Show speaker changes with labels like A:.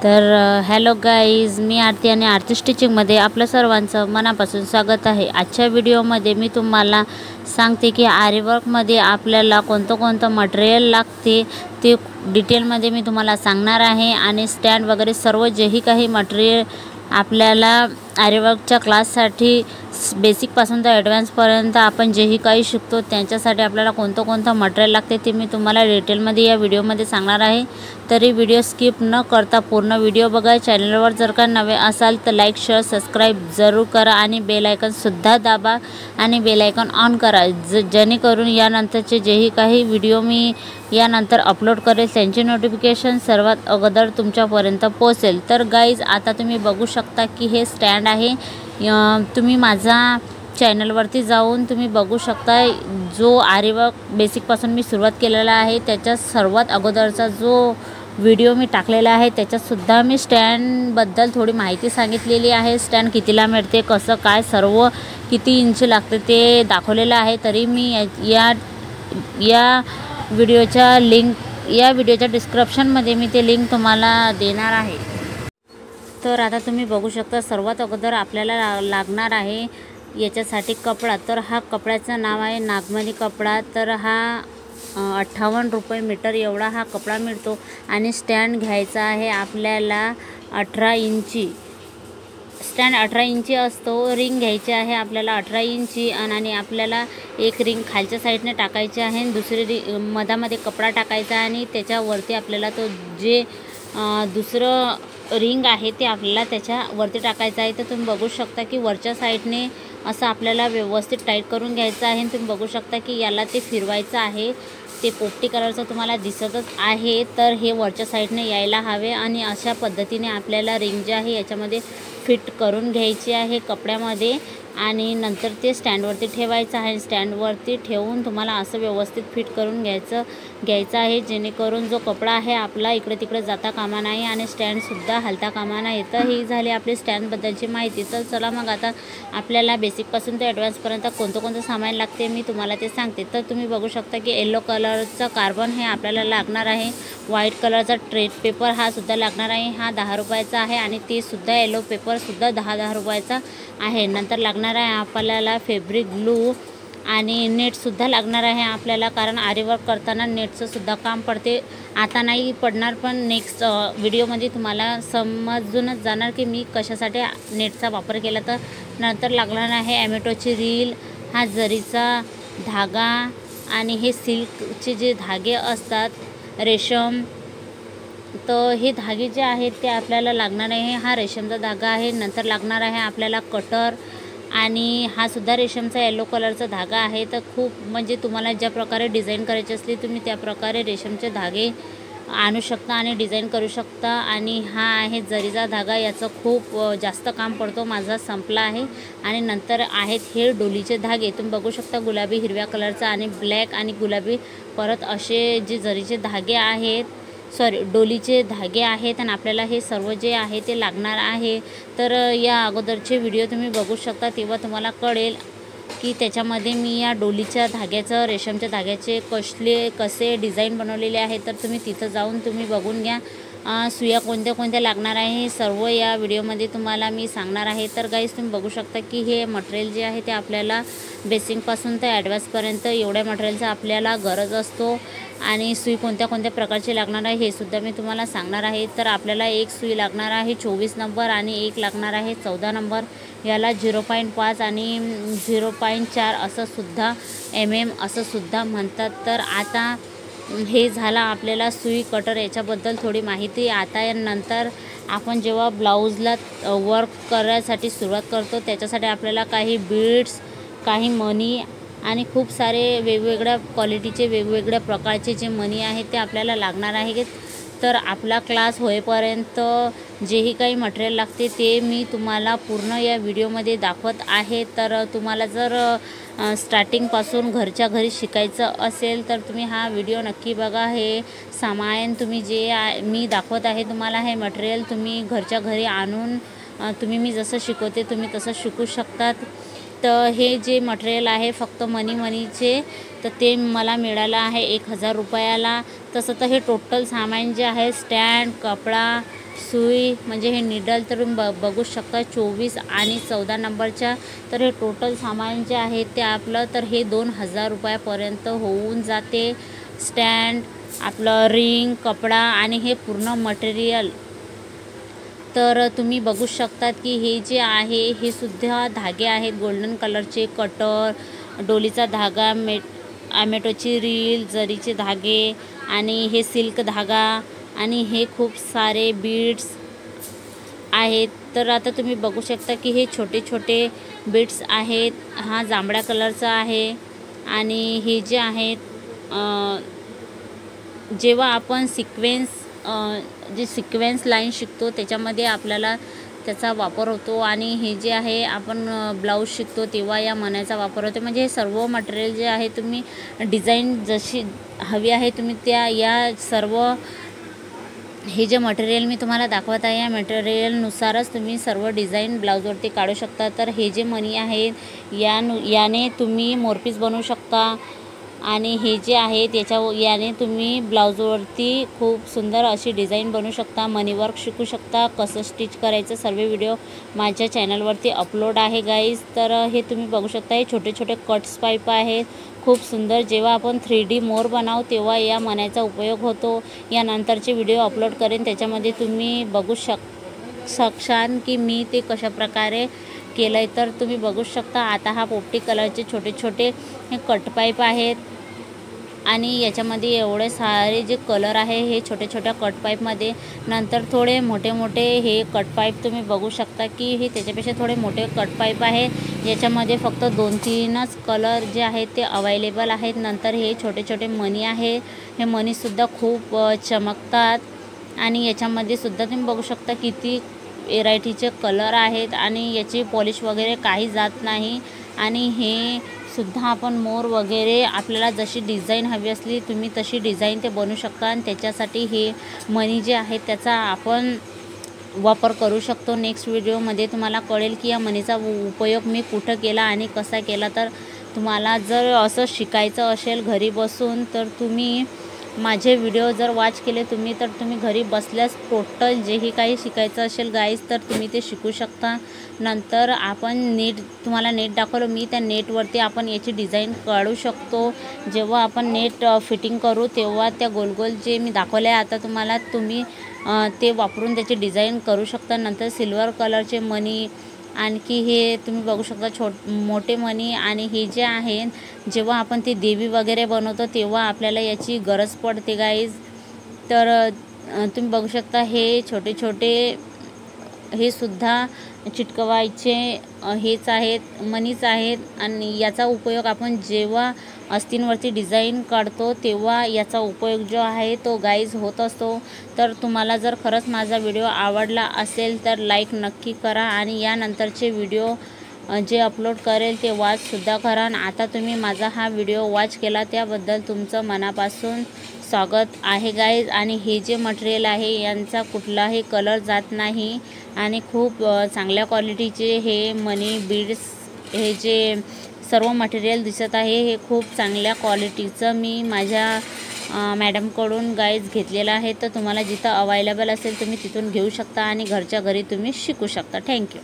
A: तर hello guys, मी आरती आणि आरती स्टिचिंगमध्ये आपलं सर्वांचं मनापासून स्वागत आहे। आजच्या व्हिडिओमध्ये मी तुम्हाला सांगते की आरीवर्कमध्ये आपल्याला कोणतं मटेरियल लागते ते डिटेलमध्ये मी तुम्हाला सांगणार आहे। आणि स्टँड वगैरे सर्व जेही काही मटेरियल आपल्याला आरीवर्कच्या क्लाससाठी बेसिकपासून तर ॲडव्हान्सपर्यंत आपण जेही काही शिकतो त्यांच्यासाठी आपल्याला कोणतं मटेरियल लागते ते मी तुम्हाला डिटेलमध्ये या व्हिडिओमध्ये सांगणार आहे। तरी व्हिडिओ स्किप न करता पूर्ण व्हिडिओ बघा। चॅनलवर जर का नवे असाल तर लाईक शेअर सबस्क्राईब जरूर करा आणि बेल आयकॉनसुद्धा दाबा आणि बेल आयकॉन ऑन करा, जेणेकरून यानंतरचे जेही काही व्हिडिओ मी यानंतर अपलोड करेल त्यांचे नोटिफिकेशन सर्वात अगोदर तुमच्यापर्यंत पोहोचेल। तर गाईज, आता तुम्ही बघू शकता की हे स्टँड आहे। तुम्ही माझा चॅनलवरती जाऊन तुम्ही बघू शकता, जो आरीवर्क बेसिकपासून मी सुरुवात केलेला आहे त्याच्या सर्वात अगोदरचा जो व्हिडिओ मी टाकलेला आहे त्याच्यातसुद्धा मी स्टँडबद्दल थोडी माहिती सांगितलेली आहे। स्टँड कितीला मिळते, कसं काय, सर्व किती इंच लागते ते दाखवलेलं आहे। तरी मी या व्हिडिओच्या डिस्क्रिप्शनमध्ये मी ते लिंक तुम्हाला देणार आहे। तर आता तुम्ही बघू शकता, सर्वात अगोदर आपल्याला लागणार आहे याच्यासाठी कपडा। तर हा कपड्याचं नाव आहे नागमणी कपडा। तर हा 58 रुपये मीटर एवढा हा कपडा मिळतो। आणि स्टँड घ्यायचा आहे आपल्याला 18 इंची। स्टँड 18 इंची असतो। रिंग घ्यायची आहे आपल्याला 18 इंची आणि आपल्याला एक रिंग खालच्या साईडने टाकायची आहे, दुसरी मधामध्ये कपडा टाकायचा आणि त्याच्यावरती आपल्याला तो जे दुसरं रिंग आहे ते आपल्याला त्याच्यावरती टाकायचं आहे। तर तुम्ही बघू शकता की वरच्या साईडने असं आपल्याला व्यवस्थित टाईट करून घ्यायचं आहे। तुम्ही बघू शकता की याला ते फिरवायचं आहे, ते पोपटी कलरचं तुम्हाला दिसतच आहे। तर हे वरच्या साईडने यायला हवे आणि अशा पद्धतीने आपल्याला रिंग जे आहे याच्यामध्ये फिट करून घ्यायची आहे कपड्यामध्ये आणि नंतर ते स्टँडवरती ठेवायचं आहे। स्टँडवरती ठेवून तुम्हाला असं व्यवस्थित फिट करून घ्यायचं आहे, जेणेकरून जो कपडा आहे आपला इकडे तिकडे जाता कामा नाही आणि स्टँडसुद्धा हलता कामा नाही। तर ही झाली आपली स्टँडबद्दलची माहिती। तर चला मग आता आपल्याला बेसिकपासून ते ॲडव्हान्सपर्यंत कोणतं सामान लागते मी तुम्हाला ते सांगते। तर तुम्ही बघू शकता की येलो कलरचा कार्बन हे आपल्याला लागणार आहे। व्हाईट कलरचा ट्रेड पेपर हा सुद्धा लागणार आहे, हा 10 रुपयाचा आहे आणि ते सुद्धा येलो पेपरसुद्धा 10 रुपयाचा आहे। नंतर लागणार आहे आपल्याला फॅब्रिक ग्लू आणि नेटसुद्धा लागणार आहे आपल्याला, कारण आरीवर्क करताना नेटचं सुद्धा काम पडते। आता नाही पडणार, पण नेक्स्ट व्हिडिओमध्ये तुम्हाला समजूनच जाणार की मी कशासाठी नेटचा वापर केला। तर नंतर लागणार आहे ॲमेटोची रील, हा जरीचा धागा आणि हे सिल्कचे जे धागे असतात रेशम, तर हे धागे जे आहेत ते आपल्याला लागणार आहे। हा रेशमचा धागा आहे। नंतर लागणार आहे आपल्याला कटर आणि हा सुद्धा रेशमचा येलो कलरचा धागा आहे। तर खूप म्हणजे तुम्हाला ज्या प्रकारे डिझाईन करायची असली तुम्ही त्या प्रकारे रेशमचे धागे आणू शकता आणि डिझाईन करू शकता। आणि हा आहे जरीचा धागा, याचं खूप जास्त काम पडतो, माझा संपला आहे। आणि नंतर आहेत हे डोलीचे धागे, तुम्ही बघू शकता गुलाबी हिरव्या कलरचा आणि ब्लॅक आणि गुलाबी, परत असे जे जरीचे धागे आहेत, डोलीचे धागे आहेत आणि आपल्याला हे सर्व जे आहे ते लागणार आहे। तर या अगोदरचे व्हिडिओ तुम्ही बघू शकता, तेव्हा तुम्हाला कळेल की त्याच्यामध्ये मी या डोलीच्या धाग्याचं रेशमच्या धाग्याचे कसे डिझाईन बनवलेले आहे। तर तुम्ही तिथं जाऊन तुम्ही बघून घ्या। सुया कोणत्या लागणार आहे हे सर्व या व्हिडिओमध्ये तुम्हाला मी सांगणार आहे। तर गाईज, तुम्ही बघू शकता की हे मटेरियल जे आहे ते आपल्याला बेसिकपासून तर ॲडव्हान्सपर्यंत एवढ्या मटेरियलचा आपल्याला गरज असतो। आणि सुई कोणत्या प्रकारची लागणार आहे हे सुद्धा मी तुम्हाला सांगणार आहे। तर आपल्याला एक सुई लागणार आहे 24 नंबर आणि एक लागणार आहे 14 नंबर। याला 0.5 आणि 0.4 असं सुद्धा असं सुद्धा म्हणतात। तर आता हे झालं आपल्याला सुई कटर याच्याबद्दल थोडी माहिती। आता यानंतर आपण जेव्हा ब्लाऊजला वर्क करायसाठी सुरुवात करतो त्याच्यासाठी आपल्याला काही बीड्स, काही मणी आणि खूप सारे वेगवेगळ्या क्वालिटीचे वेगवेगळ्या प्रकारचे जे मणी आहेत ते आपल्याला लागणार आहे। तर आपला क्लास होईपर्यंत जेही काही मटेरियल लागते ते मी तुम्हाला पूर्ण या व्हिडिओमध्ये दाखवत आहे। तर तुम्हाला जर स्टार्टिंगपासून घरच्या घरी शिकायचं असेल तर तुम्ही हा व्हिडिओ नक्की बघा। हे सामान तुम्ही जे मी दाखवत आहे तुम्हाला हे मटेरियल तुम्ही घरच्या घरी आणून तुम्ही मी जसं शिकवते तुम्ही तसं शिकू शकतात। तर हे जे मटेरियल आहे फक्त मणीचे, तर ते मला मिळालं आहे 1000 रुपयाला। तसं तर हे टोटल सामान जे आहे स्टँड, कपडा सुई म्हणजे हे निडल तर बघू शकता 24 आणि 14 नंबरच्या. तर हे टोटल सामान जे आहे ते आपलं तर हे 2000 रुपयापर्यंत होऊन जाते. स्टँड, आपलं रिंग, कपडा आणि हे पूर्ण मटेरियल. तर तुम्ही बघू शकतात की हे जे आहे हे सुद्धा धागे आहेत गोल्डन कलरचे. कटर, डोलीचा धागा, ॲमेटोची रील, जरीचे धागे आणि हे सिल्क धागा आणि हे खूप सारे बीड्स आहेत. तर आता तुम्ही बघू शकता की हे छोटे छोटे बीड्स आहेत. हा जांभळ्या कलरचा आहे. आणि हे जे आहेत जेव्हा आपण जे सिक्वेन्स लाईन शिकतो त्याच्यामध्ये आपल्याला त्याचा वापर होतो. आणि हे जे आहे आपण ब्लाऊज शिकतो तेव्हा या मण्याचा वापर होतो. म्हणजे हे सर्व मटेरियल जे आहे तुम्ही डिझाईन जशी हवी आहे तुम्ही या सर्व हे जे मटेरियल मी तुम्हाला दाखवत आहे या मटेरियलनुसारच तुम्ही सर्व डिझाईन ब्लाऊजवरती काढू शकता. तर हे जे मणी आहेत याने तुम्ही मोरपीस बनवू शकता. आणि हे जे आहेत याने तुम्ही ब्लाऊजवरती खूप सुंदर अशी डिझाईन बनवू शकता. मनी वर्क शिकू शकता. कसं स्टिच करायचं सर्व व्हिडिओ माझ्या चॅनलवरती अपलोड आहे गाईज. तर हे तुम्ही बघू शकता. हे छोटे छोटे कट्स पाईप आहेत खूप सुंदर. जेव्हा आपण 3D मोर बनाव तेव्हा या मण्याचा उपयोग होतो. यानंतरचे व्हिडिओ अपलोड करेन त्याच्यामध्ये तुम्ही बघू शकशान की मी ते कशाप्रकारे केलं आहे. तर तुम्ही बघू शकता. आता हा पोपटी कलरचे छोटे छोटे हे कट पाईप आहेत. आणि याच्यामध्ये एवढे सारे जे कलर आहे हे छोट्या छोट्या कट पाईपमध्ये. नंतर थोडे मोठे मोठे हे कट पाईप तुम्ही बघू शकता की हे त्याच्यापेक्षा थोडे मोठे कट पाईप आहे. याच्यामध्ये फक्त 2-3च कलर जे आहेत ते अवेलेबल आहेत. नंतर हे छोटे छोटे मणी आहे. हे मणीसुद्धा खूप चमकतात. आणि याच्यामध्ये सुद्धा तुम्ही बघू शकता किती व्हेरायटीचे कलर आहेत. आणि याची पॉलिश वगैरे काही जात नाही. आणि हे सुद्धा आपण मोर वगैरे आपल्याला जशी डिझाईन हवी असली तुम्ही तशी डिझाईन ते बनवू शकता. आणि त्याच्यासाठी हे मणी जे आहेत त्याचा आपण वापर करू शकतो. नेक्स्ट व्हिडिओमध्ये तुम्हाला कळेल की या मणीचा उपयोग मी कुठं केला आणि कसा केला. तर तुम्हाला जर असं शिकायचं असेल घरी बसून तर तुम्ही माझे व्हिडिओ जर वॉच केले तर तुम्ही घरी बसल्यास टोटल जेही काही शिकायचं असेल गाईज तर तुम्ही ते शिकू शकता. नंतर आपण तुम्हाला नेट दाखवलं मी. त्या नेटवरती आपण याची डिझाईन काढू शकतो. जेव्हा आपण नेट फिटिंग करू तेव्हा त्या गोलगोल जे मी दाखवले आहे आता तुम्ही ते वापरून त्याची डिझाईन करू शकता. नंतर सिल्वर कलरचे मणी, आणखी हे तुम्ही बघू शकता मोठे मणी. आणि हे जे आहेत जेव्हा आपण ते देवी वगैरे बनवतो तेव्हा आपल्याला याची गरज पडते गाईज. तर तुम्ही बघू शकता हे छोटे छोटे हे सुद्धा चिटकवायचे हेच आहेत मणीच आहेत. आणि याचा उपयोग आपण जेव्हा अस्तींवरती डिझाईन काढतो तेव्हा याचा उपयोग जो आहे तो गाईज होत असतो. तर तुम्हाला जर खरंच माझा व्हिडिओ आवडला असेल तर लाईक नक्की करा. आणि यानंतरचे व्हिडिओ जे अपलोड करेल ते वॉचसुद्धा करा. आता तुम्ही माझा हा व्हिडिओ वॉच केला त्याबद्दल तुमचं मनापासून स्वागत आहे गाईज. आणि हे जे मटेरियल आहे यांचा कुठलाही कलर जात नाही. आणि खूप चांगल्या क्वालिटीचे हे मनी बीड्स हे जे सर्व मटेरियल दिसत आहे हे खूप चांगल्या क्वालिटीचं मी माझ्या मॅडमकडून गाईज घेतलेलं आहे. तर तुम्हाला जिथं अवेलेबल असेल तुम्ही तिथून घेऊ शकता आणि घरच्या घरी तुम्ही शिकू शकता. थँक्यू.